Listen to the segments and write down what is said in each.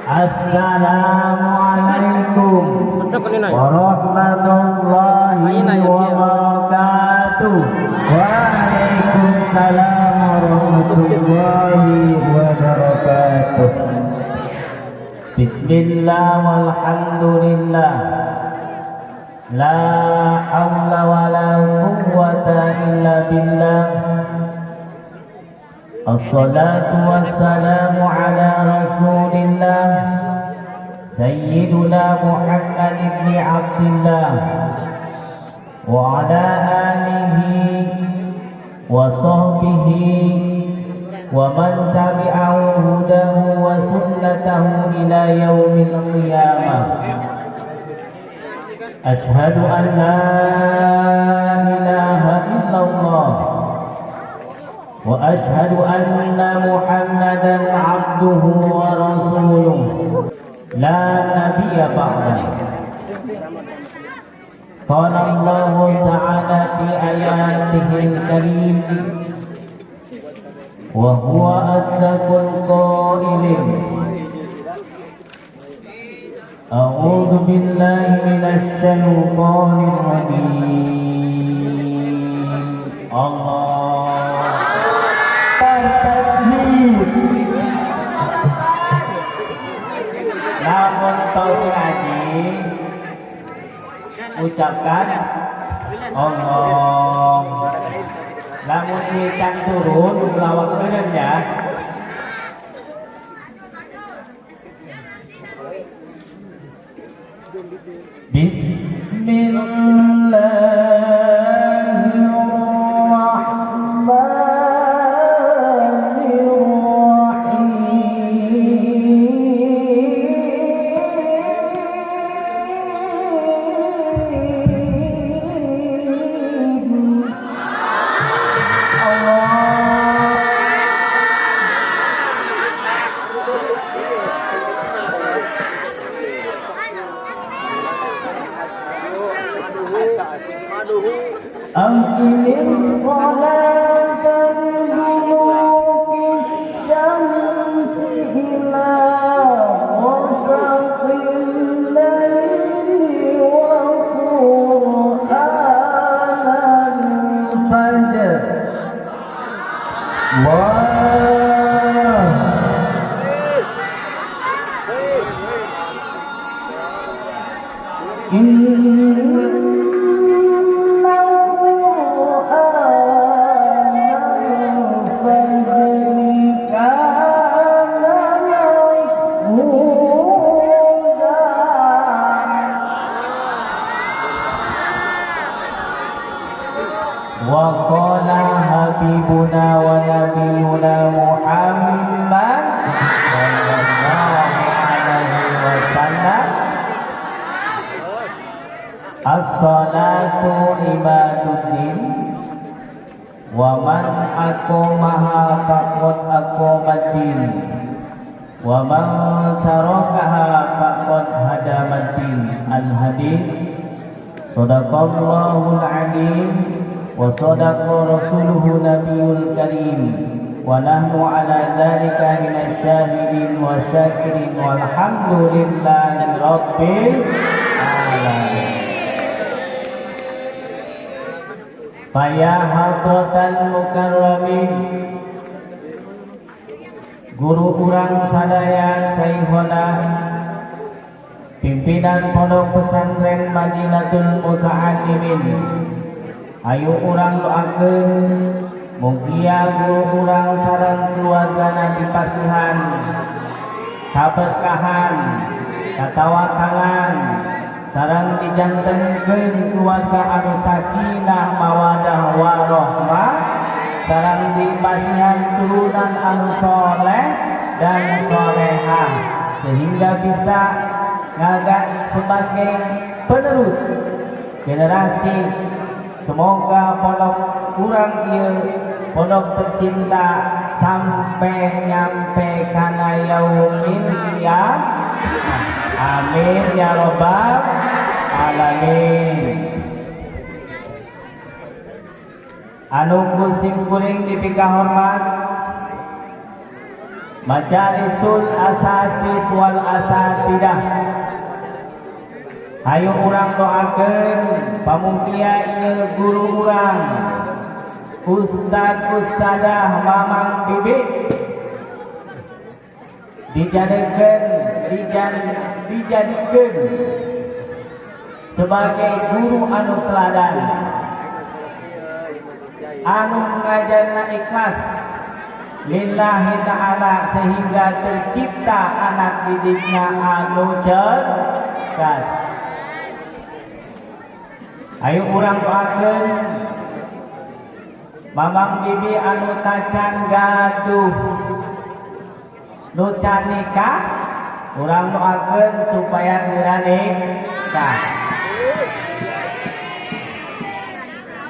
Assalamualaikum warahmatullahi wabarakatuh. Waalaikumsalam warahmatullahi wabarakatuh. Bismillah walhamdulillah. La hawla wa la quwwata illa billah. Assalatu wassalamu ala rasulillah Sayyiduna Muhammad ibn Abdillah wa ala alihi wa sahbihi wa man tabi'ahu hudahu wa sunnatahu ila yaumil qiyamah. Ashhadu an la ilaha illallah wa ashhadu anna Muhammadan abduhu wa rasuluh la nabiyya ba'dahu. Qala Allah ta'ala fi ayatihil karim wa huwa asdaqul qailin. A'udzu billahi minasy syaithanir rajim. Allah namun tahu ngaji ucapkan Allah. Namun ikan turun lawak bener ya. As-salatu ibaduddin wa man aqamaha faqad aqamaddin wa man tarakaha faqad hadamaddin. Al-hadis. Shadaqallahul alim wa shadaqa rasuluhu nabiyul karim wa nahnu ala dzalika minasy syahidin wa syakirin walhamdulillahi rabbil alamin. Faya hadratal mukarramin, guru urang sadaya saykhona pimpinan pondok pesantren Madinatul Muta'allimin, ayo urang doakeun mugia guru urang sareng keluargana dipasihan kaberkahan katawakangan sareng dijantengkeun keluarga anu sakinah mawadah warahmah sareng dipasihan turunan anu soleh dan solehah sehingga bisa ngagak sebagai penerus generasi. Semoga pondok urang ieu pondok tercinta sampai nyampe kana yaumil qiyamah. Amin ya rabbal alamin. Anu kuring dipika hormat Majalisul asatid wal asatidah. Hayu urang doakeun pamungkia ieu guru urang Ustad Ustadah Mamang Bibi dijadikeun sebagai guru anu teladan anu ngajarna ikhlas lillahi ta'ala sehingga tercipta anak didiknya anu cerdas. Ayo urang doakeun Mamang Bibi anu tacan gaduh nu can nikah, urang doakeun supaya geura nikah.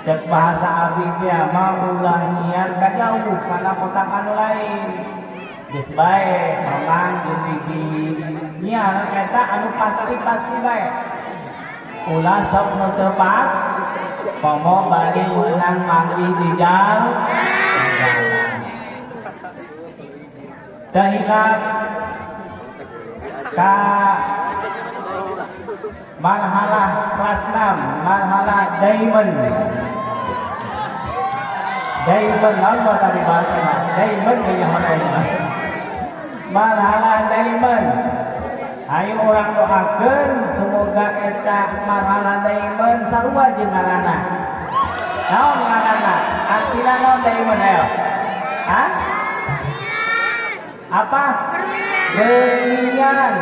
Cek bahasa abdi teh mah ulah niat ka jauh kana kotak anu lain. Geus bae mamang jeung bibi nya eta anu pasti-pasti bae. Ulah sok nu teu pas komo bari meunang manggi di jalan. Teu ingat ka marhalah kelas 6 marhalah diamond apa tadi bahasanya diamond punya hotel marhalah diamond. Ayo orang doakeun semoga eta marhalah diamond sarua jeung ngaranna. Naon ngaranna? Astina naon diamond ayo? Hah? Apa? Berlian.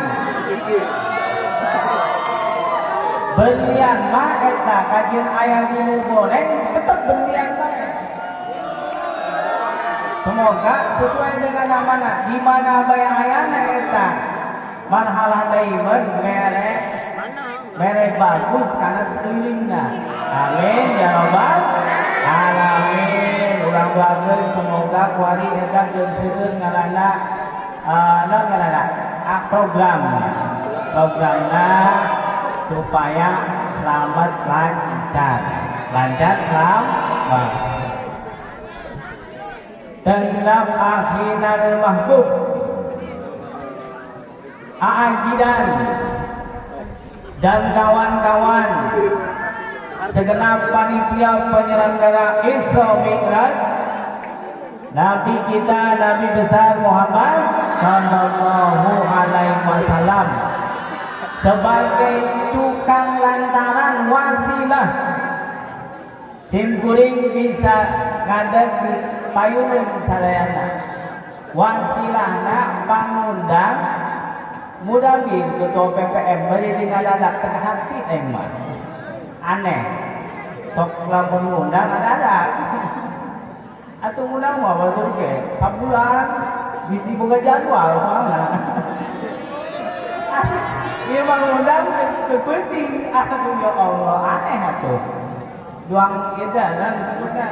Berlian mah eta kajian aya di goreng tetep berlian bae. Semoga sesuai dengan namana di mana bae ayana eta marhalah diamond mere bagus karena sekelilingna. Amin ya rabbal alamin. Urang doakeun semoga kuari eta geus seueur ngaranna programna supaya selamat lancar selamat tenggap akhiral mahbub Aajidan dan kawan-kawan segenap panitia penyelenggara Isra Mi'raj Nabi kita Nabi besar Muhammad sallallahu alaihi wasallam sebagai tukang lantaran wasilah simkuring bisa ngadeg payungan sadayana wasilahna pangundang mudaging ketua PPM beri ngadadak tengah hati mah aneh sok lamun ngundang ada atuh ngundang mah batur ge sabulan bisi boga jadwal soalna ieu mah ngundang teu penting aduh ya Allah aneh atuh doang kita dan disebutna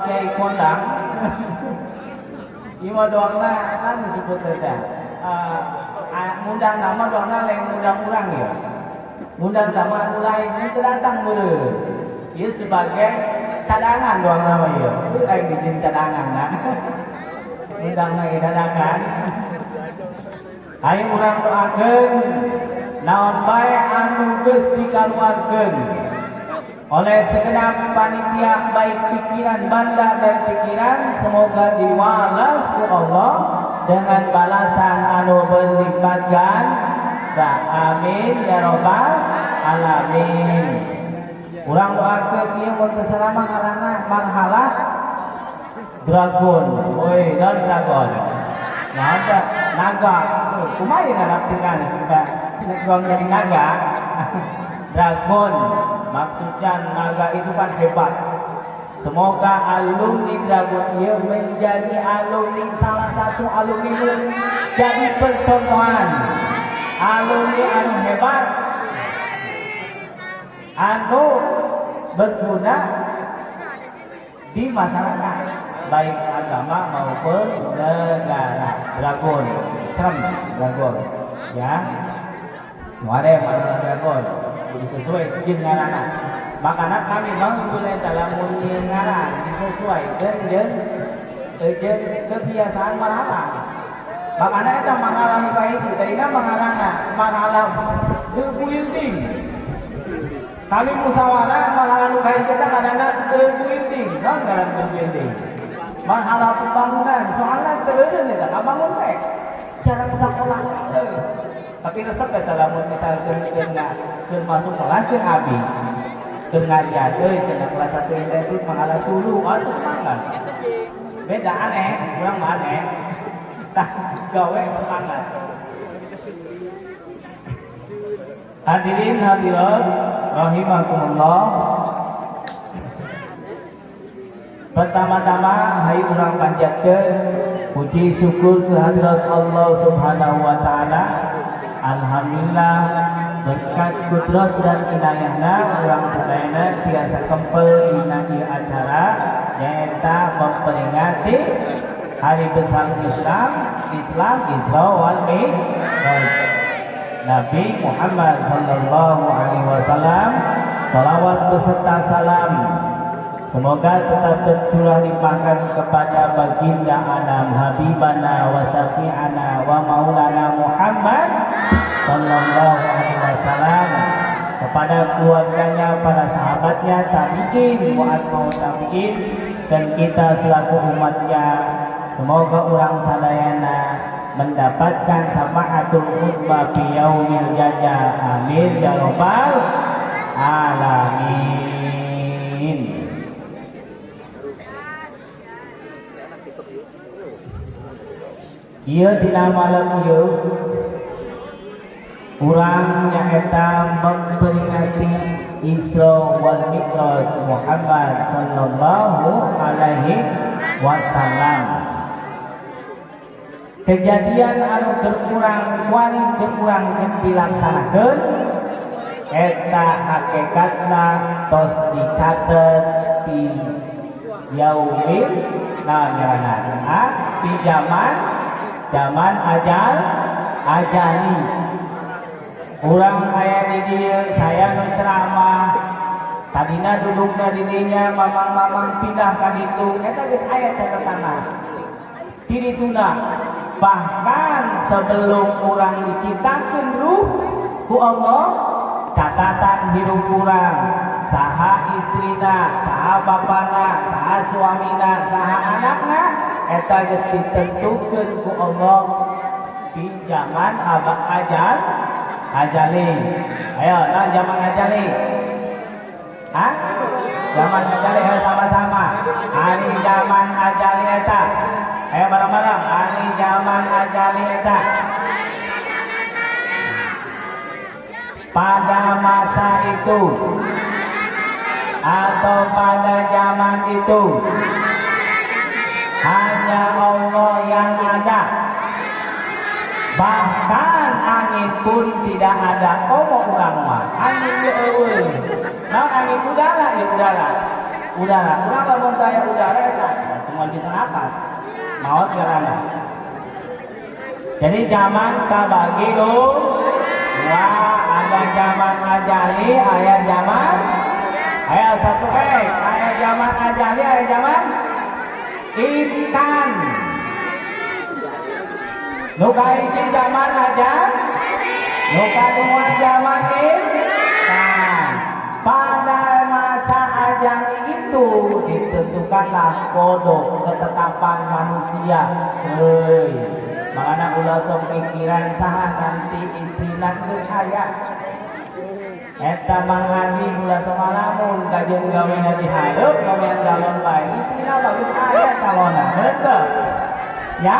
kiai kondang ieu mah doangna kan disebut teh ngundang nama doangna lain ngundang urang ya ngundang nama mulai itu datang meureun ieu sebagai cadangan doang nama ieu lain dijin cadangan nah ngundang lagi cadangan ayo urang doakeun naon bae anu geus dikaluarkeun oleh segenap panitia baik pikiran banda dan pikiran semoga diwales ku Allah dengan balasan anu berlipat ganda. Amin ya rabbal alamin. Urang doakeun ieu mun teu salama ngaranna marhalah dragon. Woi, dragon. Nah, ada naga. Kumaha ieu ngarapikeun kita nek jadi naga. Dragon maksudnya naga itu kan hebat. Semoga alumni Dragon ieu menjadi alumni salah satu alumni jadi percontohan alumni anu hebat anu berguna di masyarakat baik agama maupun negara. Dragon Dragon ya muare Dragon sesuai jeung ngaranna makana kami bangun dalam ngaran sesuai jeung kebiasaan menghalang. Makanya kita menghalang kayak itu, dari itu menghalang berbuilding. Kami musyawarah menghalang kayak kita kadang-kadang berbuilding, kan dalam berbuilding. Menghalang pembangunan, soalnya terus kita nggak bangun teh, jarang sekolah. Tapi resep kita dalam misalkan termasuk kelas ke abi, ngajar, kena kelas SMP itu menghalang sulu, atau semangat. Beda aneh, kurang aneh. Tak gawe semangat. Hadirin hadirat rahimakumullah. Pertama-tama hai urang panjatkeun puji syukur kehadirat Allah Subhanahu wa taala. Alhamdulillah berkat kudrat dan inayahna urang sadayana tiasa kempel dina ieu acara nyaeta memperingati hari besar Islam Isra wal Mi'raj. Nabi Muhammad sallallahu alaihi wasallam, salawat beserta salam semoga tetap tercurah limpahkan kepada baginda Adam Habibana wa Syafi'ana wa Maulana Muhammad sallallahu alaihi wasallam, kepada keluarganya, para sahabatnya, tabi'in, wa atba'ut tabi'in, dan kita selaku umatnya. Semoga orang sadayana mendapatkan syafaatul khutbah fi yaumil jaza. Amin ya rabbal alamin. Ieu dina malam ieu urang nyaeta memperingati Isra wal Mi'raj Muhammad sallallahu alaihi wasallam. Kejadian anu berkurang wali berkurang dilaksanakeun eta hakikatna tos dicatet di yaumil ngaranna di zaman ajali. Urang aya di dieu saya nu ceramah tadina dudukna di dinya mamang-mamang pindah ka ditu eta geus aya catatanna di dituna. Bahkan sebelum orang diciptakan ruh ku Allah, catatan hidup orang, saha istrina, saha bapana, saha suamina, saha anakna, eta geus ditentukeun ku Allah di zaman ajali. Ayo, nah zaman ajali. Hah? Zaman ajali ayo sama-sama. Hari zaman ajali eta. Ayo bareng-bareng, hari zaman ajali eta. Pada masa itu atau pada zaman itu hanya Allah yang ada. Bahkan angin pun tidak ada. Orang mah angin eueuh. Nah angin udara ya udara. Udara. Urang lamun saya udara eta cuma bisa napas. Maut karena. Jadi zaman kabagi dua, ada zaman ajali, ayat zaman, ayat satu ayat zaman ajali, ayat zaman ikan. Nuka iki zaman ajar, nuka dua zaman ikan. Pada masa ajali itu ditentukanlah kodok ketetapan manusia. Makanya ulah sok pikiran saha nanti istilah percaya. Eta mangani ulah sok ngalamun kajeun gaweana di hareup gawean galon bae. Istilah bagus aya calona. Betul. Ya.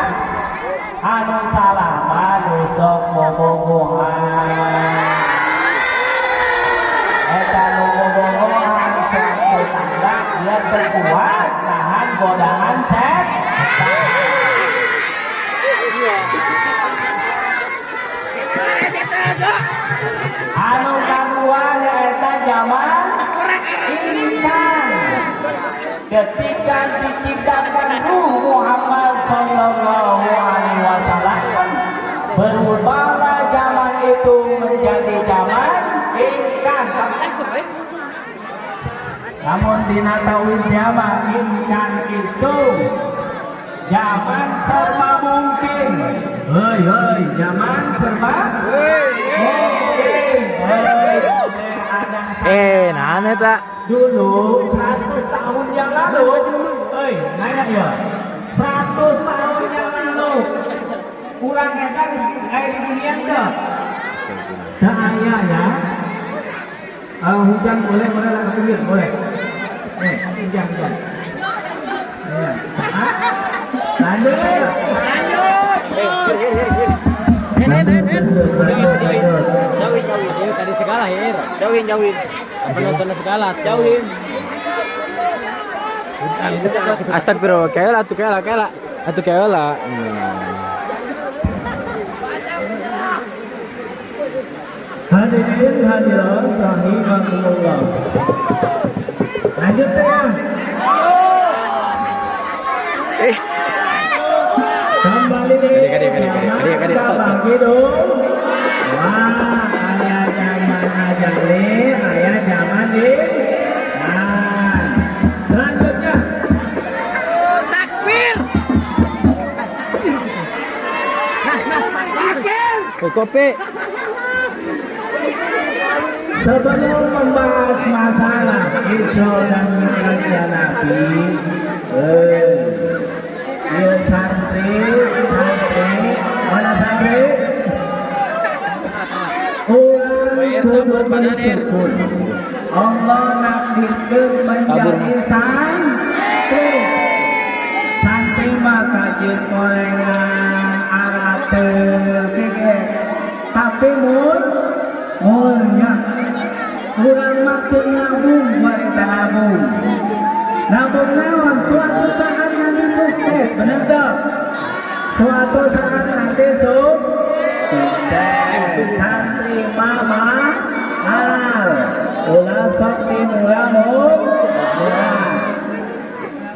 Anu salah anu sok bobogohan. Eta nu bobogohan sok tetangga dia terkuat nahan godaan setan. Anu kadua nyaeta zaman insan. Ketika diciptakan ruh Muhammad sallallahu alaihi wasallam, berubahlah zaman itu menjadi zaman insan. Namun dina tauhid zaman insan itu Zaman serba mungkin. Hei, zaman serba mungkin. Nana tak? Dulu 100 tahun yang lalu. Nanya ya. 100 tahun yang lalu. Kurang kan air di dunia enggak? Saya ya. Hujan boleh lah kesini boleh. Hujan. Lanjut. Jauhin tadi segala ya. Jauhin. Penonton segala jauhin. Astagfirullah, kela. Hadirin hadirat rahimakumullah. Lanjut sayang. Kembali Adik. lagi dong. Wah, ayah zaman aja deh, ayah zaman deh. Nah, selanjutnya. Takbir. Kopi. Sebelum membahas masalah Isra dan Mi'rajnya Nabi, santri, mana santri? Bersyukur. Allah nakdirkeun menjadi santri. Santri maka jeung gorengan arateur ge. Tapi munnya kurang maksud nabung bari nabung. Nabung naon suatu saat nanti sukses, bener tak? Suatu saat nanti sukses. Santri mama halal ulah sok dimurah.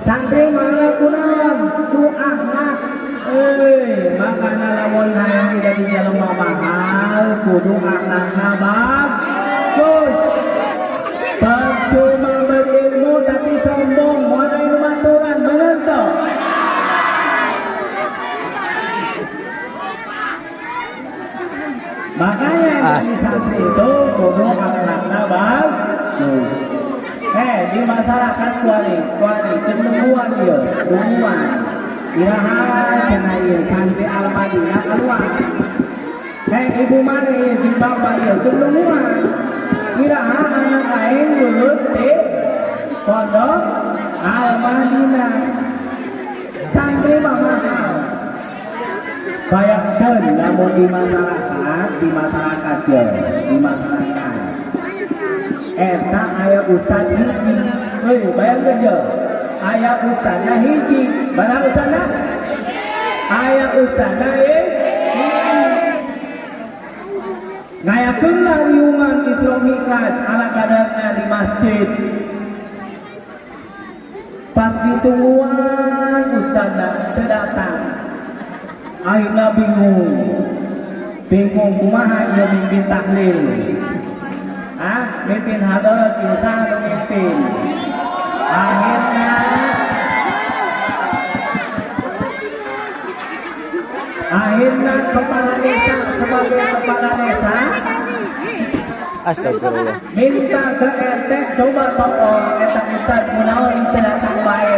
Santri malah kunaon doa makanya lamun hayang jadi jelema mahal kudu akhlakna bagus. Percuma berilmu tapi sombong moal ilmu maturan bener toh? Makanya jadi santri itu kudu akhlakna bagus. Di masyarakat kuali cenderungan dia, tungguan. Iraha cenah ieu santri Al-Madinah keluar. Ibu mana di bapak dia cenderungan. Iraha anak lain lulus di pondok Al-Madinah. Santri mahal. Bayangkan namun di masyarakat ya, di masyarakat. Eta aya ustad hiji, bayangkan ya, aya ustadna hiji, mana ustadna? Aya ustadna hiji. Ngayakeun lariungan Isra Mi'raj ala kadarnya di masjid. Pas ditungguan ustadna sedatang. Akhirnya bingung kumaha dia mimpin tahlil. Mimpin hadarat usaha mimpin. Akhirnya kepala desa sebagai kepala desa Astagfirullah. minta ke RT coba tolong eta ustad kunaon teu datang bae.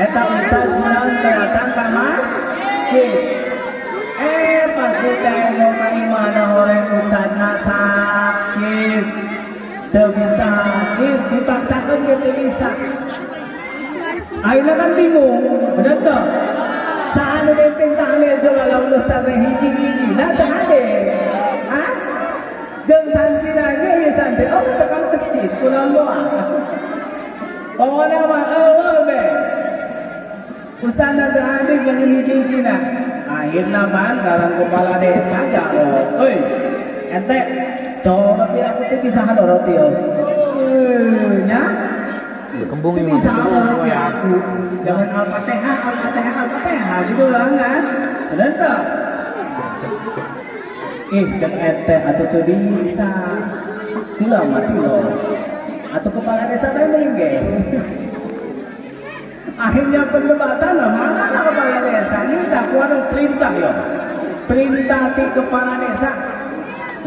Eta ustad kunaon teu datang ka masjid. Pas kita mau mana orang ustadna sakit, teu bisa sakit, dipaksakan gitu bisa. Akhirnya kan bingung, bener tuh. Saat mimpin tahlil juga lawan ustadna hiji-hiji, nah teu ade. Jeung santri lagi ya santri, tekan masjid, kunaon doa. Pokoknya mah eueuh be. Ustadna teu ade jeung hiji-hijina. Akhirnya dalam kepala desa jawab, ente coba aku tuh bisa hadorot ya, nya Berkembung ini bisa hadorot ya aku, jangan al-fatihah gitu lah kan, bener tak? Jangan ente atau tuh bisa, gula mati loh, atau kepala desa teh meninggal. Akhirnya perdebatan mana kepala desa ini tak kuat perintah ya. Perintah di kepala desa.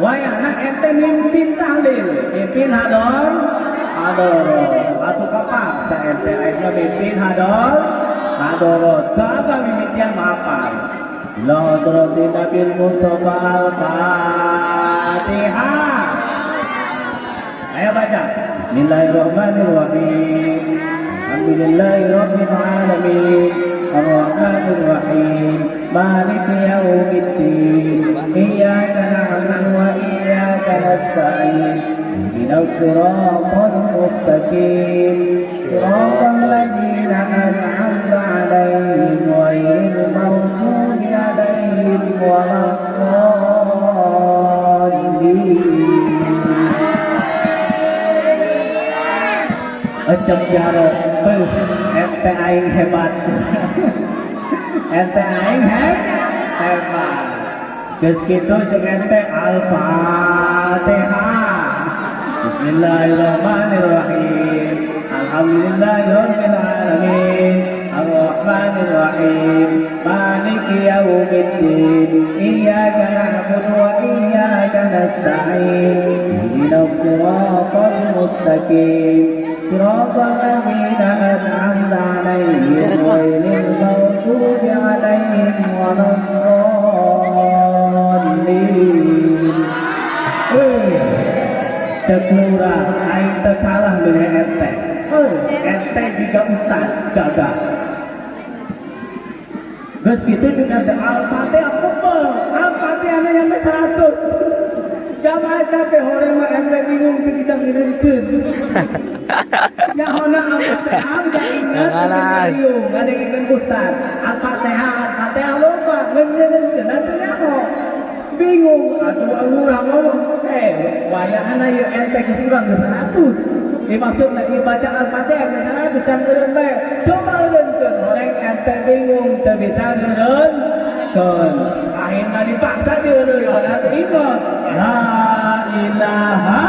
Wayana ente mimpin tahlil, mimpin hador, atau kapan? Saya ente aja mimpin hador, jaga mimitian maafan. La terus Nabi Mustafa Al-Fatihah. Ayo baca. Bismillahirrahmanirrahim. Alhamdulillahirabbil alamin. Ar-Rahmanir-Rahim. Maliki yaumiddin. Iyyaka na'budu wa iyyaka nasta'in. Ihdinas siratal mustaqim. Siratal ladzina an'amta 'alaihim ghairil maghdubi 'alaihim waladdallin. Macam cara ente aing hebat. Ente aing hebat. Geus kitu jeung ente Al-Fatihah. Bismillahirrahmanirrahim. Alhamdulillahirabbil alamin. Ar-Rahmanir-Rahim. Maliki yaumiddin. Iyyaka na'budu wa iyyaka nasta'in. Ihdinas siratal mustaqim. صراط الذين أنعمت عليهم غير المغضوب عليهم ولا الضالين. Teklura, aing tersalah dengan ente. Ente juga ustaz, gagal. Terus gitu dengan Al-Fatihah pebel, Al-Fatihah yang 100. Jamaah capek orang mah ente bingung bisa ngirimkeun. Ya hona Al-Fatihah enggak ingat. Ada yang ustaz. Al-Fatihah lupa ngeungeun nanti nyaho. Bingung, aduh urang ngomong, wayahana ieu ente geus urang geus 100. Maksudna baca Al-Fatihah geus 100 can eureun bae. Coba eureunkeun, orang ente bingung teu bisa eureunkeun. Akhirna dipaksa dieureun pada ingat. La ilaha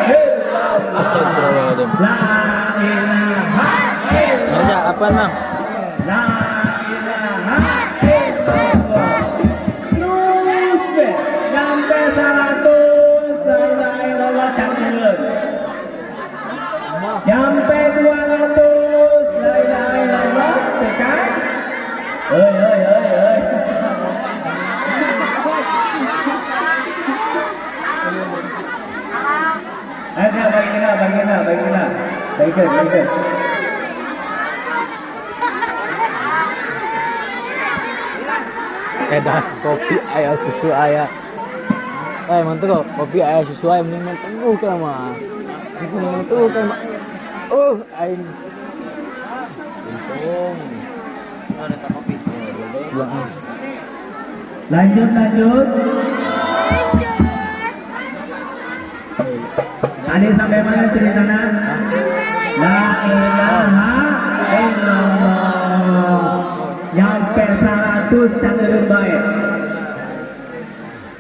illallah. Astagfirullahaladzim. La ilaha illallah. Kerja apa Mang? La ilaha illallah. Terus be, sampai 100 la ilaha illallah cangeun. Sampai 200 la ilaha illallah tekan. Euy. Ada bagina. Baik. Das kopi aya susu aya. Mantap kok, kopi aya susu aya mending tengguh kan mah. Mending tuh kan. Aing. Untung. Ada tak kopi. Lanjut. Adi sampai mana ceritanya? La ilaha illallah. Nyampe 100 caneureun bae.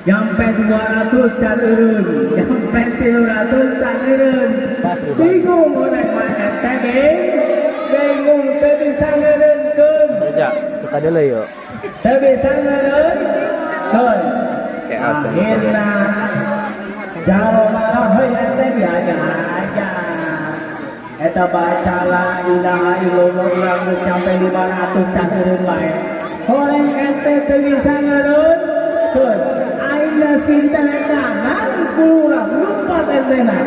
Nyampe 200 caneureun. Nyampe 300 caneureun. Bingung orang mah ente bingung teu bisa ngeureunkeun. Kerja, kita dulu yuk. Teu bisa ngeureunkeun. Akhirna jauh marah ente biasa aja. Eta baca la ilaha illallah urang geus sampai 500 caneureun bae. Horeng ente teu bisa ngeureunkeun. Aina cinta tangan kurang lupa tentena.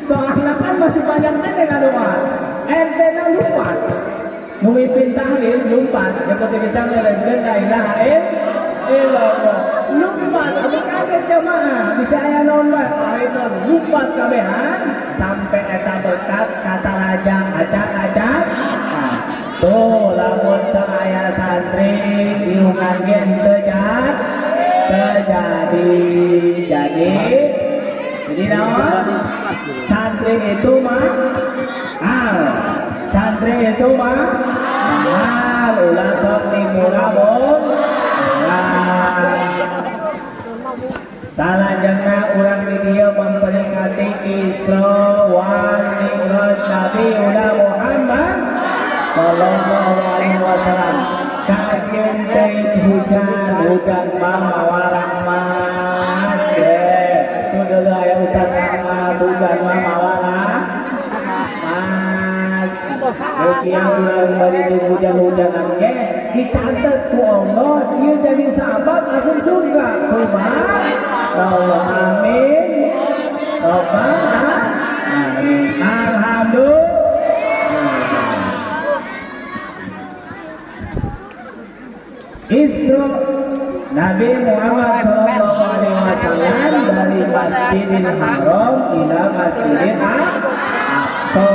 Soalnya kan masih banyak ente ngadoa. Ente lupa. Memimpin tahlil lupa. Yang teu bisa ngeureunkeun la ilaha illallah. Lupa, tapi kaget jemaah bisa aya naon bae. Ayeuna lupa kabehan sampai eta berkat kata raja acak-acak. Tuh lamun teu aya santri diungan gen terjadi. Jadi naon? Santri itu mah ulah sok dimurabung. Salajengna urang di dieu memperingati Isra wal Mi'raj Nabi Muhammad sallallahu alaihi wasallam kajian teh hujan bawa rahmat sudah ya Ustaz rahmat hujan bawa rahmat yang bari hujan-hujanan ge dicatat ku Allah ieu jadi sahabat aku juga Allah amin alhamdulillah. Isra Nabi Muhammad sallallahu alaihi wasallam dari Masjidil Haram ila Masjidil Aqsa.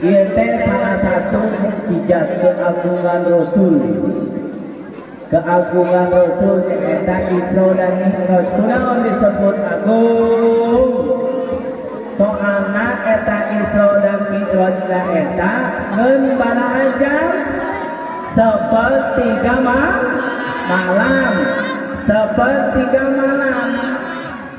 Ieu teh salah satu mukjizat keagungan Rasul. Keagungan Rasul eta Isra dan Mi'raj. Kunaon disebut agung? Soalna eta Isra dan Mi'raj eta ngeun baraha jam sepertiga malam.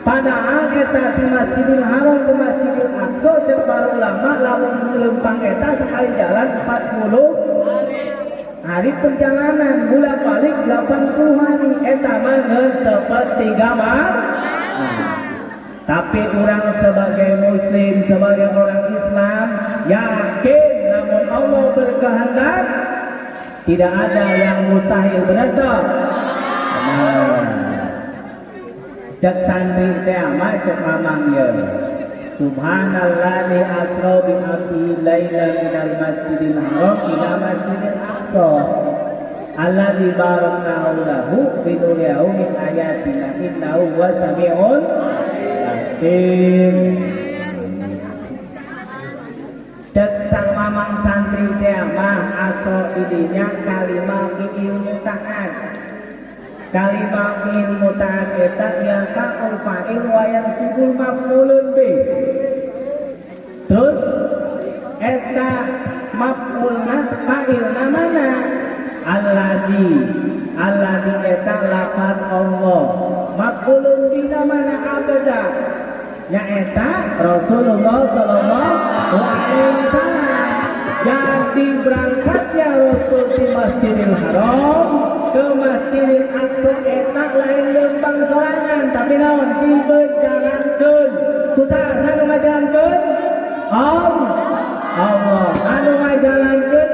Padahal eta di Masjidil Haram ke Masjidil Aqsa cek para ulama lamun lempang eta sekali jalan 40 hari perjalanan bolak-balik 80 hari eta mah ngeun sepertiga malam. Tapi orang sebagai muslim, sebagai orang Islam yakin namun Allah berkehendak tidak ada yang mustahil, benar tak? Cek santri teh mah cek mamang ye. Subhanallah asra bi abdi lailan minal masjidil haram ila masjidil aqsa. Alladzi barakna lahu bi nurihi min ayatina innahu huwas samiul alim. Cek sang mamang santri teh mah asal idinya kalimah ilmu taat. Kalimah ilmu taat eta yang kaupain wayang sibul maf'ulun bih. Terus eta maf'ulna fa'ilna mana? Alladzi eta lafaz Allah. Maf'ulun bih mana abada? Ya eta Rasulullah sallallahu alaihi wasallam. Jadi berangkatnya Rasul di Masjidil Haram ke Masjidil Aqsa eta lain lembang sorangan tapi naon diberjalankeun. Susah anu ngajalankeun? Allah. Anu ngajalankeun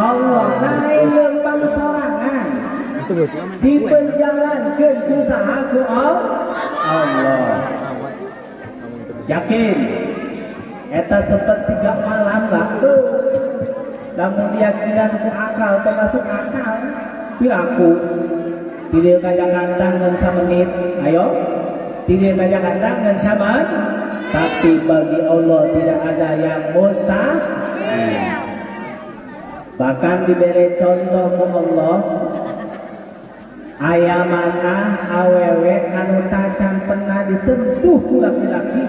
Allah. Lain lembang sorangan. Diberjalankeun usaha ku Allah. Yakin eta sepertiga malam lah tuh namun keyakinan ku akal termasuk akal piraku tidak kaya kantang dan samenit ayo tidak kaya kantang dan saman tapi bagi Allah tidak ada yang mustahil bahkan diberi contoh ku Allah ayamana awewe anu tacan pernah disentuh ku laki-laki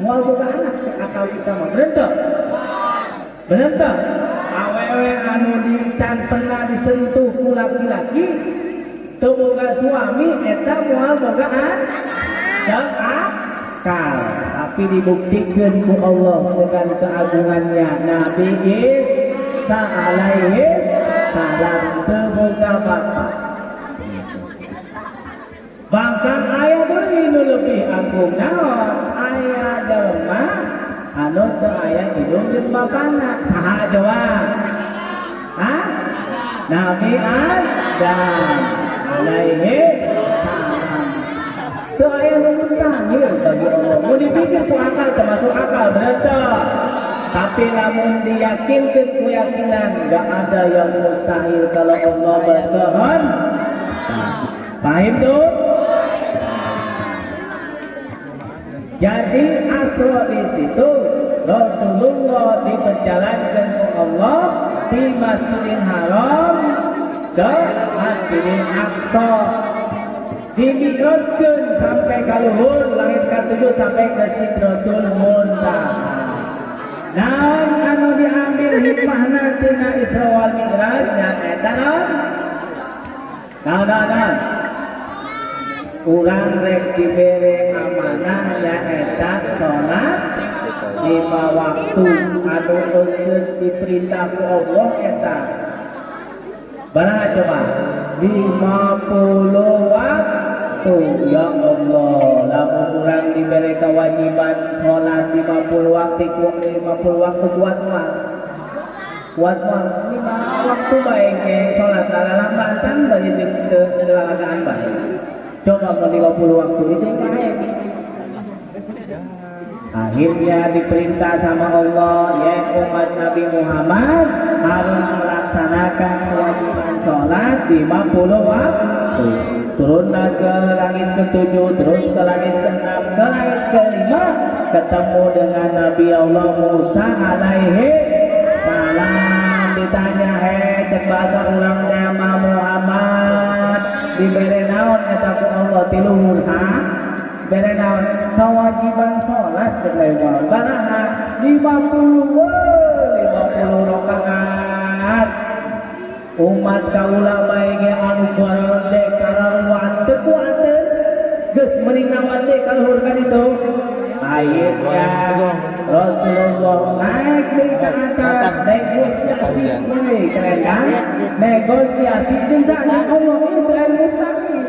mual boga anak akal kita mah bener tak awewe anu dican pernah disentuh ku laki-laki teu boga suami eta mual boga akal tapi dibuktikan ku Allah dengan keagungannya Nabi Isa alaihi salam teu boga bapa bahkan ayah berini lebih agung naon ayah jelema anu teu aya hidung jeung bapana saha jawab Nabi Adam alaihi salam teu aya nu mustahil bagi Allah mun dipikir ku akal termasuk akal bener tapi namun diyakinkan keyakinan gak ada yang mustahil kalau Allah berkehendak. Paham tuh? Jadi asro di situ Rasulullah diperjalankan ke Allah di Masjidil Haram ke Masjidil Aqsa, dimi'rajkeun sampai ka luhur langit ka-7 sampai ke Sidratul Muntaha. Naon anu diambil hikmahna tina Isra wal Mi'raj nya eta naon? Urang rek dibere amanah nyaeta salat 5 waktu anu geus diperintah ku Allah eta baraha coba 50 waktu ya Allah lamun urang diberi kewajiban sholat 50 waktu kuat mah 5 waktu baik sholat lalambatan bari delagaan baik coba kalau 50 waktu itu baik. Akhirnya diperintah sama Allah ya umat Nabi Muhammad harus melaksanakan kewajiban sholat 50 waktu turunlah ke langit ke-7 terus ke langit ke-6 ke langit ke-5 ketemu dengan Nabi Allah Musa alaihi salam ditanya cek bahasa urang nama Muhammad diberi naon eta ku Allah tiluhur bere naon kewajiban sholat kelewat baraha 50 rakaat umat kaula bae ge anu gorode karawan teu kuateun geus meuning naon teh kaluhur ka ditu akhirnya Rasulullah naik di atas negosiasi keren kan negosiasi dengan Allah Israel mustaqim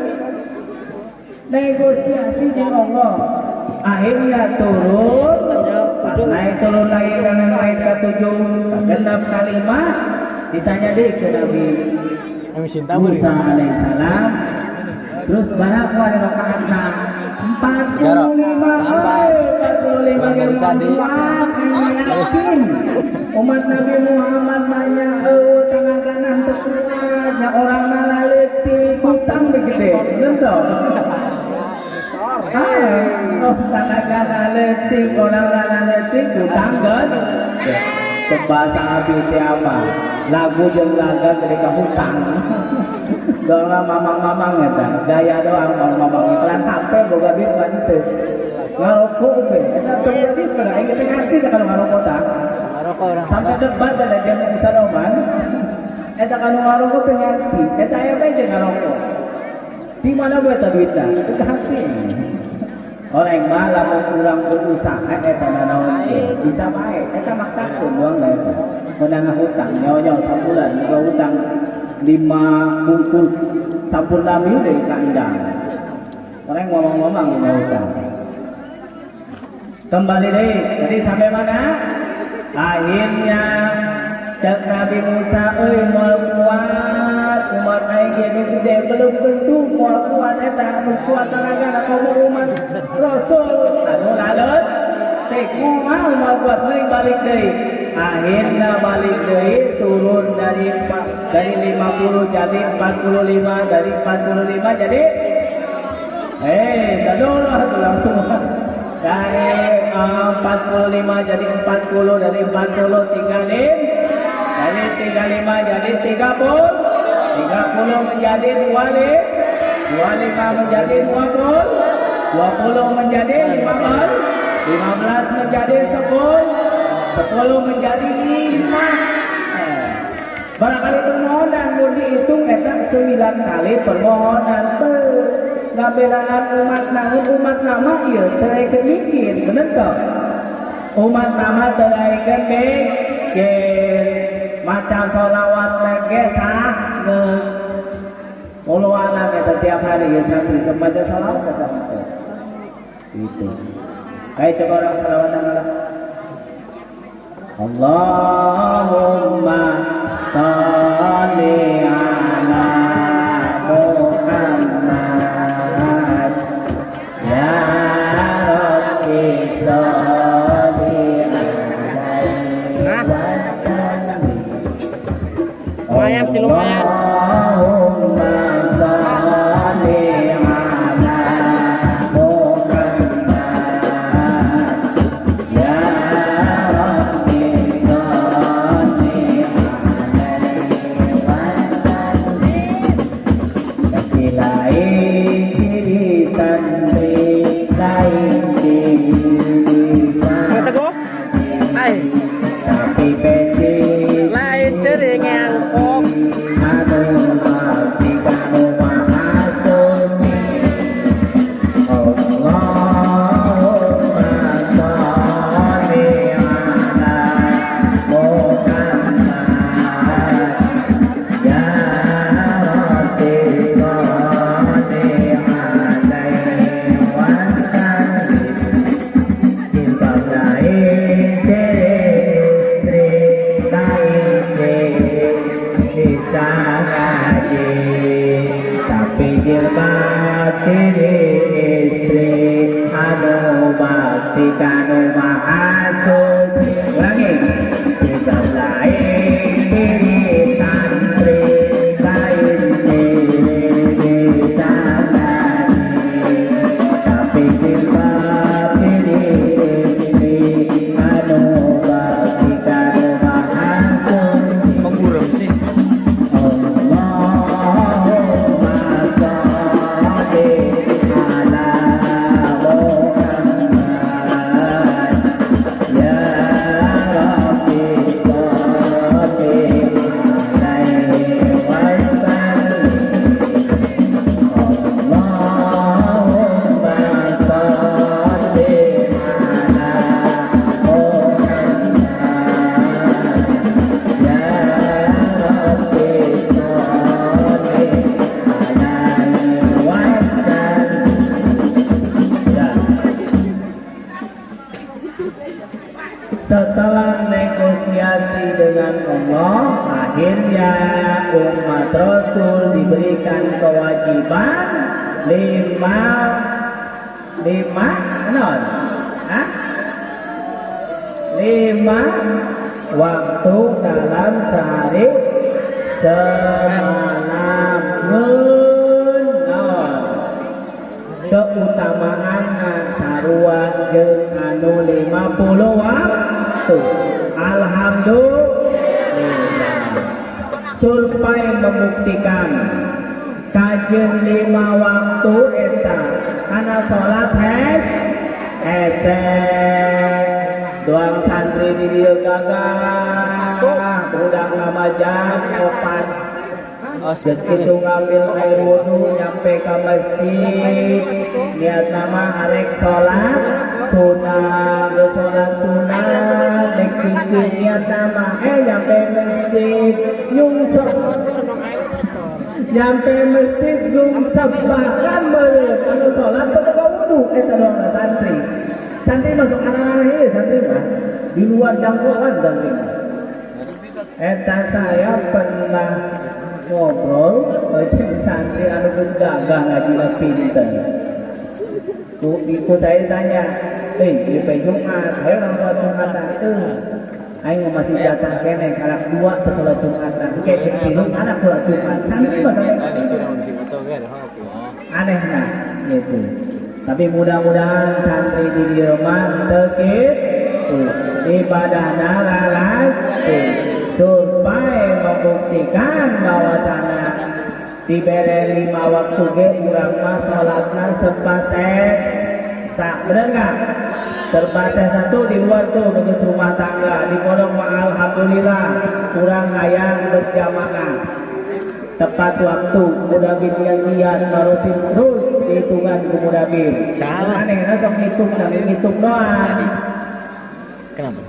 negosiasi dengan Allah akhirnya turun naik turun lagi karena naik ke-7 genap kalimat ditanya deh ke Nabi Musa alaihissalam terus berapa rakaat 45 kali yakin umat Nabi Muhammad banyak tangan kanan terkuatnya orang nalaleti hutang begede betul tangan letik orang letik hutang kan bahasa Abi siapa lagu jeung laga ketika hutang doang mamang-mamang eta gaya doang mamang iklan HP boga duit mah ditu ngarokok we eta teu jadi kada aing teh ngarti kalau ngarokok tah ngarokok urang sampai debat ada jam bisa doman eta kalau ngarokok teh ngarti eta aya bae jeung ngarokok di mana bae eta duitna teu hati orang mah lamun urang berusaha eta nanaon bisa bae eta maksakeun doang eta menang hutang nyawa sabulan kalau hutang 5 bungkus sampurna mil dari kandang orang ngomong-ngomong ini hutang kembali deh jadi sampai mana akhirnya cek Nabi Musa moal kuat umat aing ge gede belum tentu moal kuat eta kuat tenaga atau umat Rasul anu lalut teh kumaha moal kuat meuing balik deui akhirnya balik deui turun dari 50 jadi 45 dari 45 jadi dadolah langsung dari 45 jadi 40 dari 40 tinggalin dari 35 jadi 30 30 menjadi 25 menjadi 20 menjadi 15 menjadi 10 menjadi 5 barangkali permohonan mau dihitung eta 9 kali permohonan ngabelaan umat nama ieu teu mikir bener toh umat nama teu ke maca sholawat lagi sah puluhan eta tiap hari ya santri membaca sholawat eta itu kayak coba orang sholawatan Allahumma sholli ala Muhammad ya Rabbi sholli alaihi wasallam lumayan sih lumayan Allahumma sholli ala Muhammad ya Rabbi sholli alaihi wasallam Allah, akhirnya umat Rasul diberikan kewajiban lima non, Hah? 5 waktu dalam sehari semalam non. Keutamaan sarua jeung anu 50 waktu. Alhamdulillah. Survei membuktikan kajian 5 waktu eta karena sholat doang santri di dia gagah udah ngamajak opat begitu ngambil air wudhu nyampe ke masjid niat nama arek sholat sunat niat nama nyampe masjid nyampe masjid nyungsep bahkan meureun anu sholat teu wudhu eta doang santri masuk anak santri mah di luar jangkauan santri eta saya pernah ngobrol dengan santri anu gagah ngajina pinter ikut saya tanya di Jumat ayo orang tua Jumatan ayo masih datang kene kalak 2 setelah Jumatan kayak gitu anak pula Jumat santri mah aneh nah gitu. Tapi mudah-mudahan santri di rumah terkit ibadahnya lalas supaya membuktikan bahwasanya diberi 5 waktu ge urang mah salatna sepases sak bener enggak? Terbatas satu di luar tuh untuk rumah tangga di pondok mah alhamdulillah kurang hayang berjamaah tepat waktu mudabir yang lihat marutin terus dihitungan ke mudabir salah aneh sok ngitung dan ngitung doang kenapa?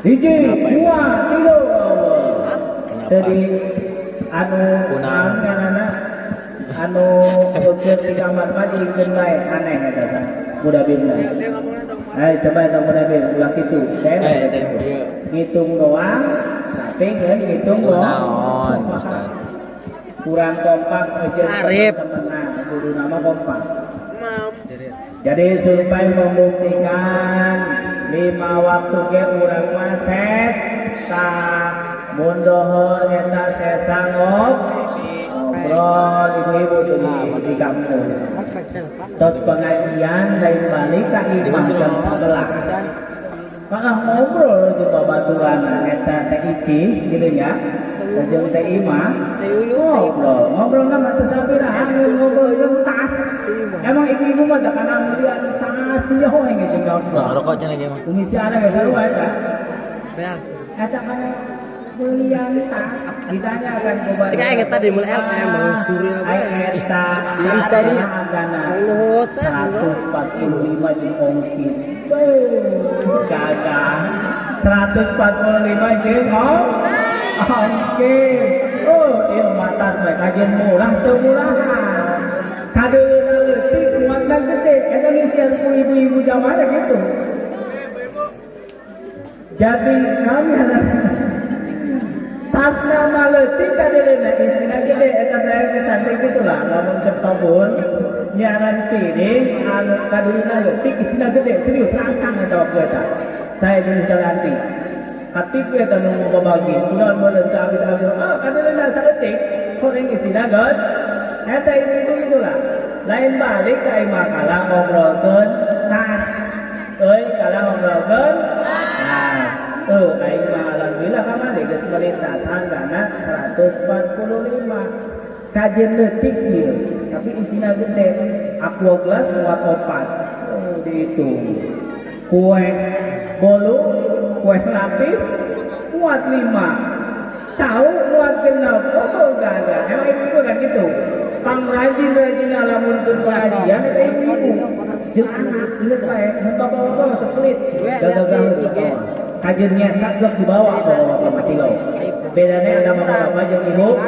hiji, 2, 3 jadi anu ukur di kamar mah diikeun bae aneh eta teh mudabirna ayo coba eta mudabir ulah kitu ngitung doang tapi ngitung doang kurang kompak Arif guru nama kompak jadi supaya membuktikan 5 waktu ke urang mah tak mundohor eta sesangok ngobrol ibu-ibu di kampung terus pengajian lain balik ke imam jam 11 maka ngobrol di babaturan eta teh iki gitu ya jeung teh imam ngobrol mah teu sabiraha ngobrol jeung tas emang ibu-ibu mah da kana ngeliat tas dia hoe gitu ngobrol rokok cenah ge mah kumisi ada ge sarua eta eta kana belian tas ditanyakan ke bapak cek aing tadi mun LM surya eta tadi Allah teh 145 jeung ongkir gagah 145 jeung ongkir ilmu atas bae kajian murah teu murahan kadeuna leutik muatna gede eta misian ku ibu-ibu jamaah gitu jadi kami tas nama leutik kadeuna isina gede eta saya kesantri gitulah lamun ketobun nyaran piring anu kadeuna leutik isina gede serius sangkang eta waktu eta saya jadi salanti hatiku eta nu babagi kunaon meureun teh abis-abis kadeuna saeutik koreng isina god eta itu itulah lain balik ka imah kala ngobrolkeun tas kala ngobrolkeun aing mah alhamdulillah kamari geus melintasan dana 145 kajian leutik ieu tapi isina gede aqua gelas muat 4 dihitung kue bolu kue lapis muat 5 tahu muat genap gak ada emang ibu kan gitu pangrajin lamun teu pengajian eta ibu jeung anak inget bae mun bapak-bapak sepelit gagal kajian nyesak geus dibawa ke bapak kilo bedanya ada bapak jeung ibu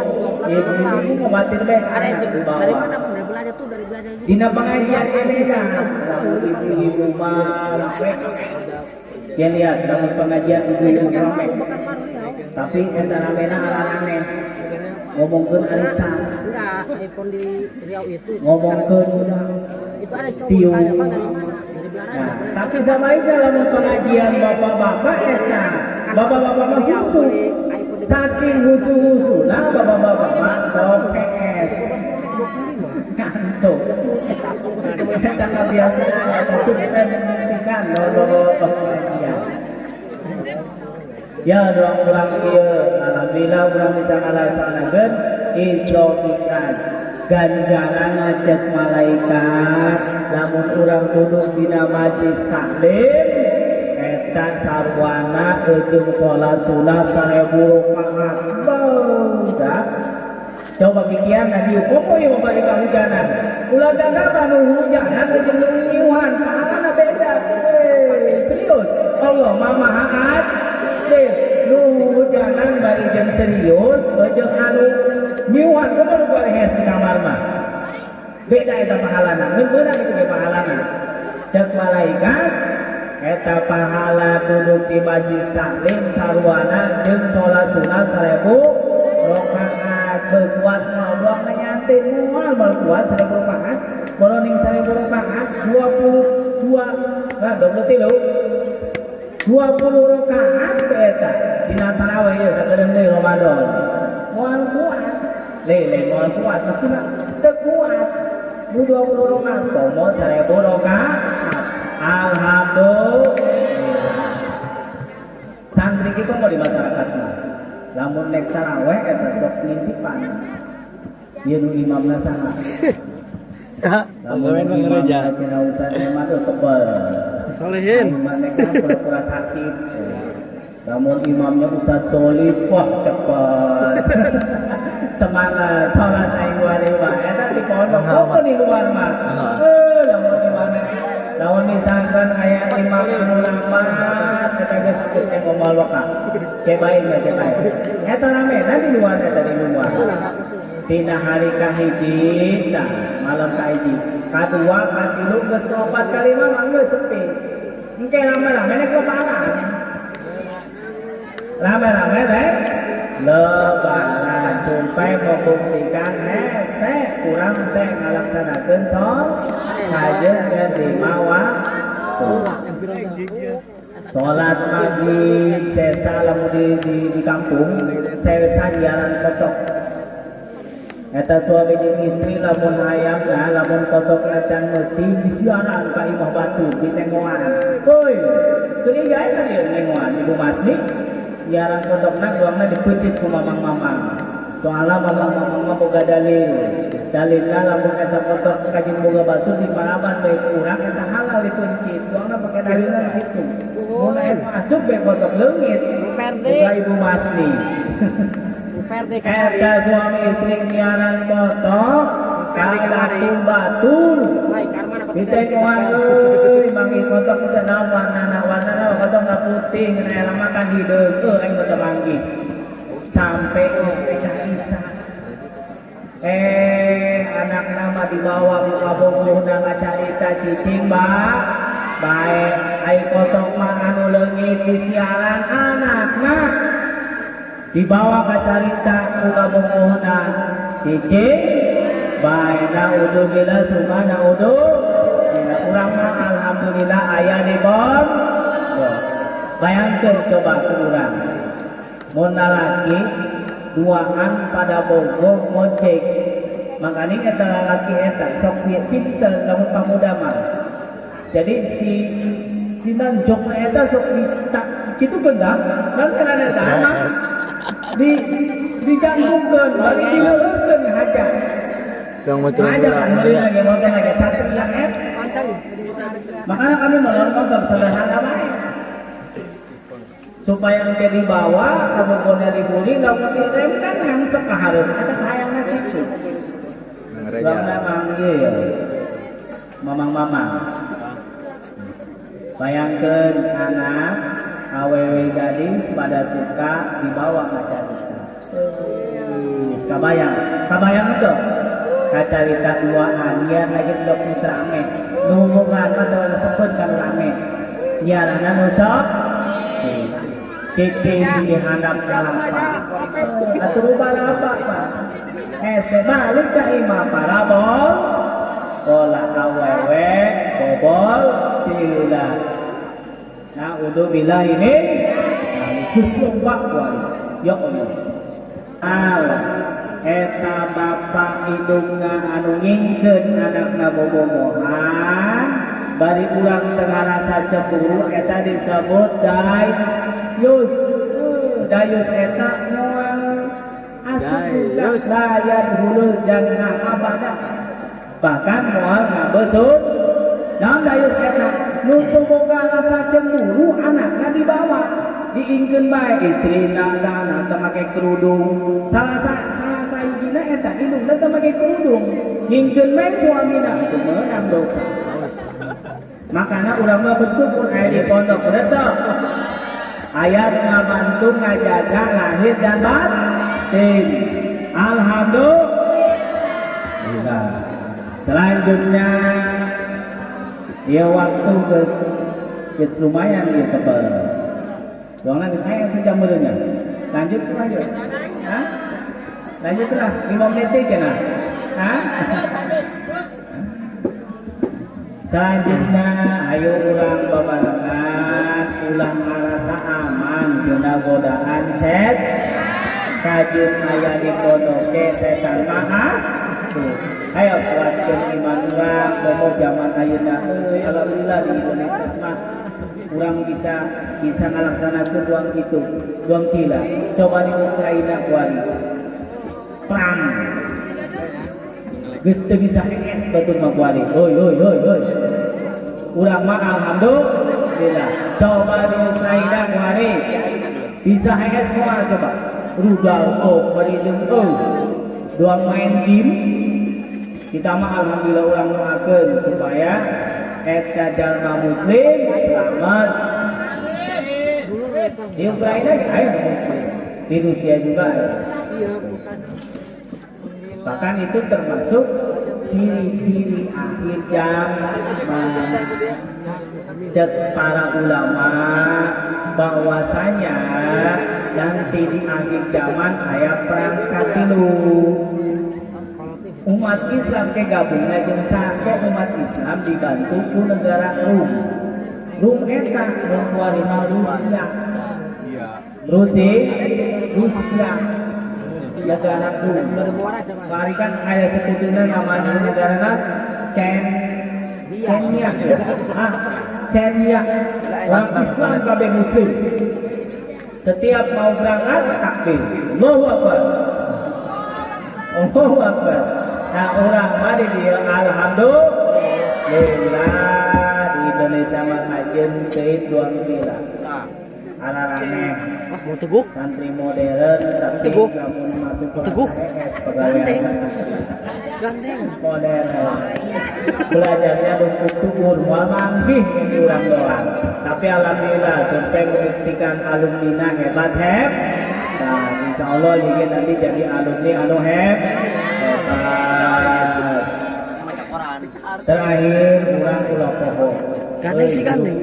mau batin deh dari mana dari belajar tuh dari belajar dina pengajian beda ibu-ibu mah yang lihat dalam pengajian ibu-ibu Tapi eta ramena aranane ngomongkeun arita. Enggak, iPhone di Riau itu. Ngomongkeun Itu ada cowok Tiu. tanya Pak dari Belanda. Nah, tapi sama aja lamun pengajian bapak-bapak eta. Bapak-bapak mah khusus. Saking khusus-khususna bapak-bapak mah prokes. Kantuk. Kita nggak biasa untuk menyaksikan pengajian. Ya doang ulang dia, alhamdulillah ulang bisa ngalaksanakeun istiqomah. Ganjaran ngajak malaikat, lamun urang duduk dina majlis taklim, eta sarwana jeung salat sunat 1000 rakaat. Bauda. Coba pikiran nanti komo yang membalik kehujanan. Ulah dagang anu hujanan jeung nu nyiuhan, pahalana beda. Serius. Allah Maha Adil. Nu hujanan bari jeung serius, jeung anu nyiuhan kumaha boleh hes di kamar mah. Beda eta pahalana. Mun beunang itu ge pahalana. Cek malaikat eta pahala duduk di majlis taklim sarwana jeung salat sunat 1000 rakaat. Berkuat ngobrol nyantin mual berkuat 1000 rakaat kalau ning 1000 rakaat 22 nah 20 rakaat eta dina tarawih ya sakedeung deui Ramadan moal kuat moal kuat tapi teu kuat 20 rakaat komo 1000 rakaat alhamdulillah santri kita mau di masyarakat lamun nek tarawih eta sok ngintipan. Ieu nu imamna sana. Lamun gereja. Cenah usan mah teu tebel. Solehin. Nek pura-pura sakit. Lamun imamnya Ustaz Solih, wah cepet. Semangat salat aing wariwa. Eta di pondok kok di luar mah. Lamun imamna lawan misalkan aya imam anu lambat eta geus teu ngomal waka. Cebain mah cebain. Eta ramena di luar eta di luar. Dina hari kahiji tah malam kahiji. Kadua katilu geus 4 kali mah geus sepi. Engke rame-rame nek lebaran. Rame-rame rek lebaran sampai membuktikan hese kurang teh ngalaksanakeun sajeun dan dimawa sholat maghrib sesa lamun di kampung sesa jalan kocok eta suami jeung istri lamun hayang lamun kocok can mesti disiaran ka imah batu di tengoan euy teu gawe ka ieu tengoan ibu masni siaran kocokna doangna dipeucit ku mamang-mamang soalna mamang-mamang mah boga dalilna lamun eta kocok kajing boga batu di paraban bae kurang eta halal dipeucit doangna pake dalilna kitu mun eta masuk bae kocok leungit boga ibu masni eta suami istri siaran kocok kalatung batur ditengoan euy mangi kocok teh naon warna kocok putih ngeuna lama kan hideung aing teu manggih sampai isa anakna mah dibawa ku kabogohna ngacarita cicing bae ai kocok mah anu leungit disiaran anakna dibawa ka carita ku kabogohna cicing bae naudzubillah sumana urang mah alhamdulillah aya di bon bayangkeun coba ku urang mun lalaki duaan pada bogoh ngojek makanya eta lalaki eta sok pinter lamun pamuda mah jadi si nanjokna eta sok kitu gendak dan kana eta mah digantungkeun bari dileureutkeun haja Yang motor lagi satu yang makanya kami melontarkan sederhana lain supaya engke dibawa kabogohna dibuli lamun direm kan ngangsep ka hareup eta kahayangna kitu Bangna manggil mamang-mamang bayangkeun anak awewe gadis pada suka dibawa ka carita kabayang itu kacarita duaan nya lagi dok rame nungguan mah teu sebut kan rame nyarana nu sok Kiki dihandap kalapa. Atuh balapa Pak. Sebalik ka imah parabol. Bola awewe bobol tila. Nah, udah bila ini khusus wakwai. Ya Allah. Allah. Eta bapak hidungna anu ngingkeun anakna bobogohan. Bari urang tengah rasa cemburu eta disebut dayus. Dayus eta moal asup layan hulus jangan abada. Bahkan moal ngabesut. Naon dayus eta nu boga rasa cemburu anakna dibawa diingkeun bae istrina dana teu make kerudung. Salah hijina eta hidungna teu make kerudung. Ngingkeun bae suamina teu meunang dosa. Makanya urang mah bersyukur aya di pondok redok. Aya ngabantu ngajaga lahir dan batin. Alhamdulillah. Selanjutnya dia waktu ke lumayan dia tebal. Doang lagi saya sejam meureunnya. Lanjut. Hah? Lanjutlah 5 menit cenah. Hah? Selanjutnya ayo ulang babarengan ulang ngarasa aman dina godaan set kajun aya di podoke setan mahas ayo kuatkeun iman urang bomo zaman ayeuna alhamdulillah di Indonesia mah urang bisa ngalaksanakeun duang gila coba di Ukraina kuari perang geus teu bisa es batur mah kuari hoi urang mah alhamdulillah coba di Ukraina kuari bisa es moal coba rudal bari jeung doang main game kita mah alhamdulillah urang doakeun supaya eta jalma muslim selamat di Ukraina aya muslim di Rusia juga ada. Bahkan itu termasuk ciri-ciri akhir zaman. Cek para ulama bahwasanya nanti di akhir zaman aya perang katilu. Umat Islam ke gabungna jeung sake umat Islam dibantu ku negara Rum. Rum eta mun kuarina Rusia. Rusia. Negara Rum. Mari kan aya sebetulnya nama negara Kenya. Kenya. Orang Islam kabeh muslim. Setiap mau berangkat takbir. Allahu Akbar. Allahu Akbar. Nah orang mari dia alhamdulillah di Indonesia mah kajian Said Duang Sila. Ararane mau teguh santri modern tapi kamu masuk teguh ganteng modern belajarnya tukur manggih yang kurang doang tapi alhamdulillah sampai membuktikan alumni hebat nah insya Allah juga nanti jadi alumni hebat terakhir kurang pulau pohon ganteng sih ganteng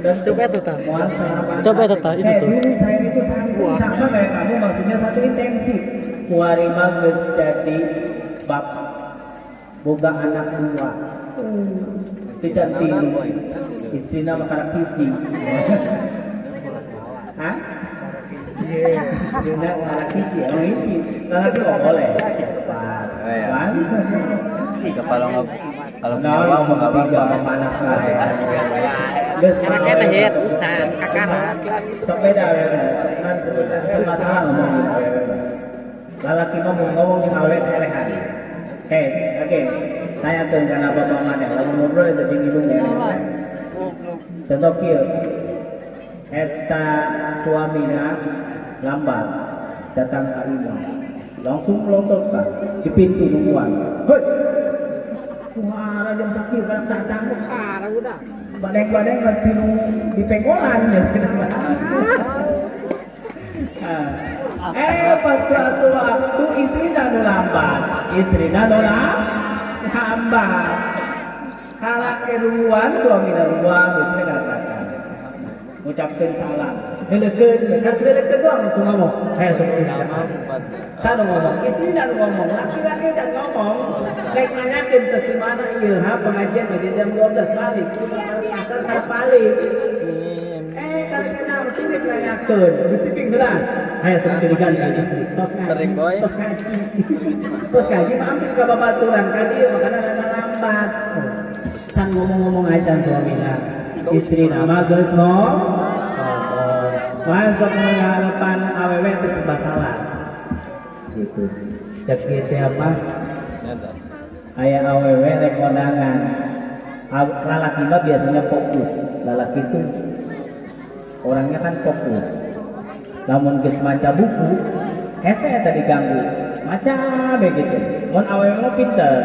dan coba itu itu tuh sama kayak kamu maksudnya satu intensif kuari bagus jadi bapak boga anak dua tidak tinggi istrinya makanan pipi hah? Iya, juga anak pipi ini lagi nggak boleh kalau punya uang mau nggak apa-apa. anaknya tehit usaha kakaran beda ya kan masalah ngomong lalaki ngomong di awet elehan oke saya tuh karena bapak mana kalau ngobrol jadi hidung ya contoh kieu eta suamina lambat datang ke imam langsung melontarkan di pintu nungguan hei suara jam sakit kan datang udah badeng-badeng masih di pengkolan ya pas suatu waktu istrinya lambat kalah keruan suami dan istri katakan ngucapkeun salam. Heuleukeun, kan heuleukeun doang langsung ngomong. Hayo sok Lama empat. Tanu ngomong, istri dan ngomong, laki-laki dan ngomong. Rek nanyakeun teh di mana ieu ha pengajian jadi jam 12 balik. Asal balik. Kan kenal sulit nanyakeun, mesti pinggiran. Hayo sok dirigan. Sering boy. Terus kaji mampir ke babaturan ka dieu makana rada lambat. Kan ngomong-ngomong aja suamina. Istri nama geus masuk mengharapan awewe itu serba salah gitu cek siapa Nyata. ayah awewe rek kondangan lalaki mah biasanya fokus lalaki itu orangnya kan fokus namun geus maca buku eta diganggu maca begitu mun awewe mah pinter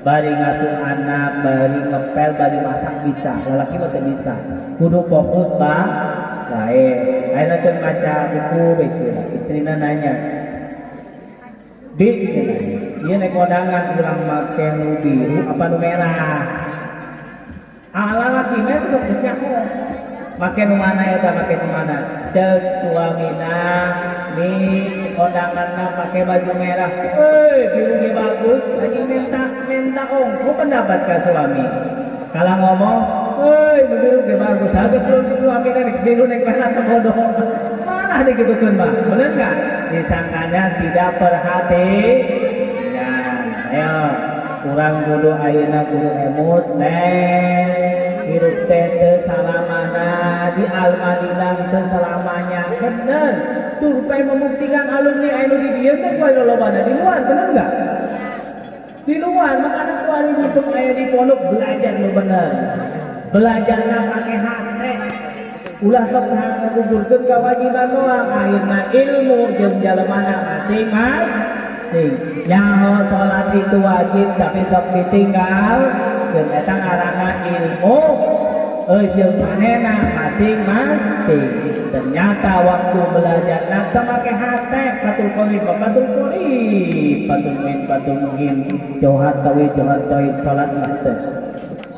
bari ngasuh anak, bari ngepel, bari masak bisa lalaki mah teu bisa kudu fokus bang baik, ayo nanti baca buku begitu. Istrinya nanya, Dik, iya naik kondangan ulang make nu biru apa nu merah? Ala laki mah itu besarku, make nu mana ya, make nu mana? Cek suamina, nih kondangannya pakai baju merah, birunya bagus, lagi minta ongko pendapat ke suami. Kalau ngomong, biru ge bagus, habis suami nek biru nek merah bodoh. Mana ada gitu kan, Bang? Benar enggak? Disangkanya tidak perhatian. Ayo, kurang kudu ayeuna kudu emut neng. Hirup teh teu salamana di Al-Madinah teu selamanya. Bener. Survei membuktikan alumni anu di dieu teh poe lolobana di luar, bener enggak? Di luar, makanya kuali untuk ayah di pondok belajar lu bener. Belajarnya pakai hati. Ulah sok ngagugurkeun kewajiban doang. Akhirna ilmu jeung jalemana masing-masing. Nyaho salat itu wajib tapi sok ditinggal. Jeung eta ngaranna ilmu. Jeung manehna masing-masing. Ternyata waktu belajar nak make hati patul muhim jauhat tauhid salat master.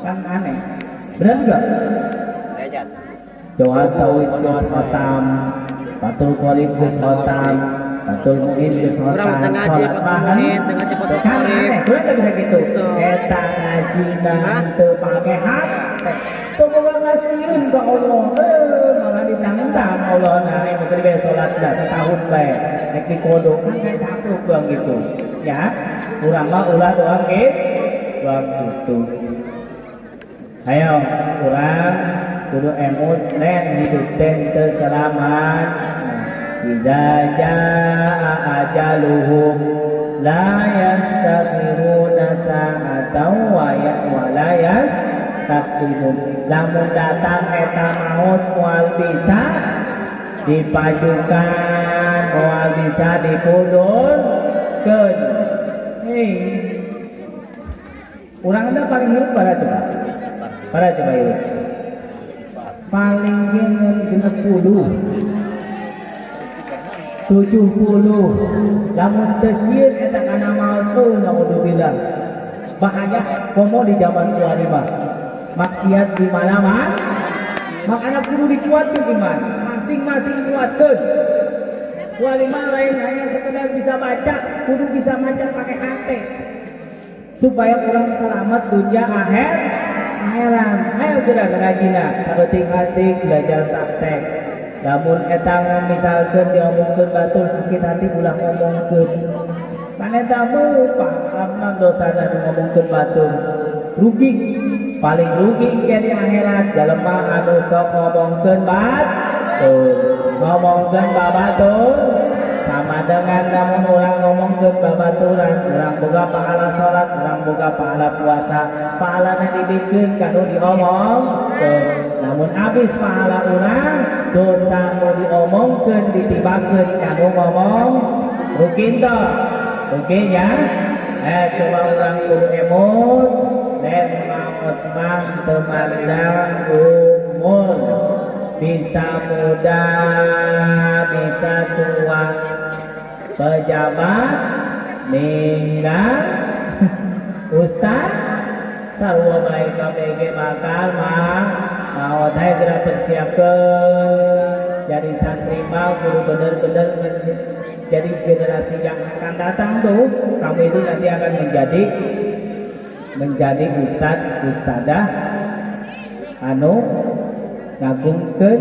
Kan aneh. Benar enggak? Lejat. Jauhat tauhid khotam, patul qorib khotam, patul muhim khotam. Salat mahal dengan cepat qorib. Benar bisa gitu. Eta ngajina teu pake hati. Pokoknya ngasihin ke Allah, malah ditantang Allah nah yang bekerja sholat dah setahun baik, nek di kodok kan kayak takluk doang gitu, ya, kurang mah ulah doang gitu. Ayo, kurang, kudu emut, nen hidup ten terselamat. Idza jaa ajaluhum la yastaghfiruna sa'atan wa la takdimun. Lamun datang eta maut moal bisa dipajukan, moal bisa dipundurkeun. Urang anda paling hirup pada coba. Pada coba hirup. Paling genep 70. Lamun teu sieun eta kana maut naudzubillah. Bahaya komo di zaman kuari mah. Maksiat di mana-mana, makanya kudu dikuatkan iman, masing-masing kuatkan. Walimah lain hanya sekedar bisa baca, kudu bisa baca pakai hati, supaya orang selamat dunia akhirat. Ayo gerak rajina, saeuting-hati belajar praktek. Namun etang misalkan diomongkeun batur sakit hati ulah ngomongkeun. Paneta paham dosana ngomongkeun batur. Rugi. Paling rugi di akhirat jelema anu sok ngomongkeun ngomongkeun babatur sama dengan namun orang ngomongkeun babaturan urang boga pahala salat urang boga pahala puasa pahalana dibikeun kanu diomong namun habis pahala urang dosa nu diomongkeun ditibakeun kanu ngomong rugi teh rugi ya coba urang kudu emot dan maut temandang umur bisa muda bisa tua pejabat meninggal ustaz sarua baik KBG bakal mah Wadai gerak persiapkan jadi santri mau guru benar-benar jadi generasi yang akan datang tuh kamu itu nanti akan menjadi ustadzah anu ngagungkeun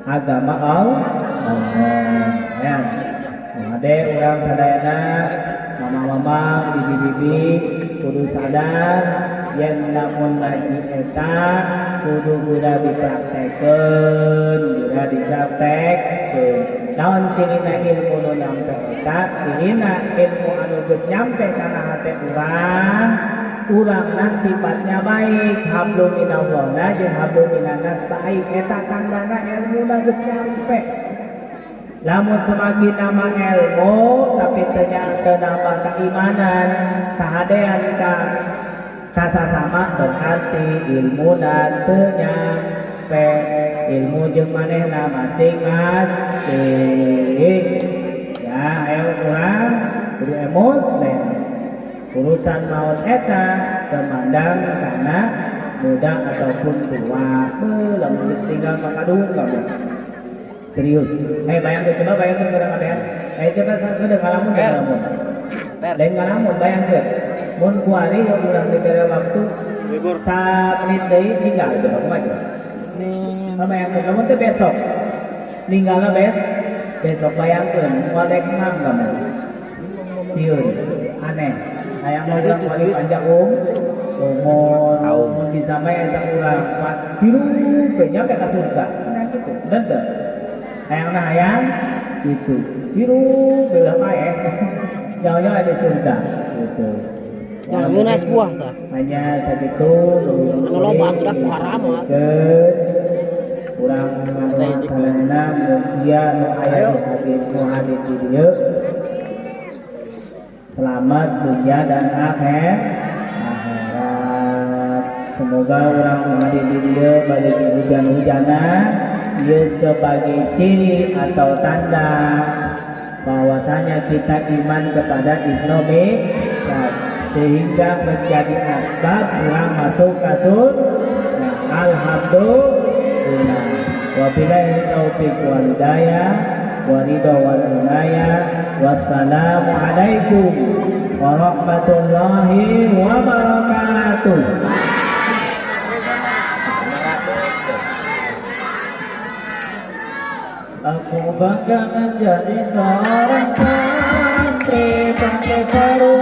agama Allah. Ya. Ade urang sadayana mama-mama, bibi-bibi kudu sadar yen lamun ngaji eta kudu udah dipraktekeun, udah dipraktekkeun. Naon cirina ilmu nu nyampe eta? Cirina ilmu anu geus nyampe kana hate urang sifatnya baik, hablum minallah jeung hablum minannas baik eta tandana ilmuna geus nyampe. Lamun semakin nama ilmu tapi ternyata nambah keimanan sahadean ka sasama berarti ilmu dan ternyampe ilmu jeung manehna masing-masing. Ya ayo urang kudu emosi urusan maut eta temandang karena muda ataupun tua lamun tinggal pakadung kamu serius. Bayangkan coba bayangkan kadang-kadang. Coba sudah ngalamun lain ngalamun bayangkan mun kuari yang urang diberi waktu menit deui tinggal coba kumaha. Bayangkan kamu teh besok ninggalna besok bayangkan moal dek mang kamu. Sieun aneh. Hayang urang wali panjang umur bisa mah eta urang biru banyak ka surga. Nah gitu. Bener. Hayang itu biru belah pae jauh-jauh ada surga gitu. Jangan lunas buah ta. Hanya segitu Anu loba aturan ku haram. urang salena mugia nu aya di hadis di dieu. Selamat dunia dan akhirat. Semoga orang hadir di dia bagi hujan-hujanan ia sebagai ciri atau tanda bahwasanya kita iman kepada Isnomi sehingga menjadi asbab orang masuk ke surga. Alhamdulillah. Wabillahi taufiq wal hidayah wa ridha wal inayah. Wassalamu alaikum warahmatullahi wabarakatuh. Aku bangga menjadi seorang santri sampai baru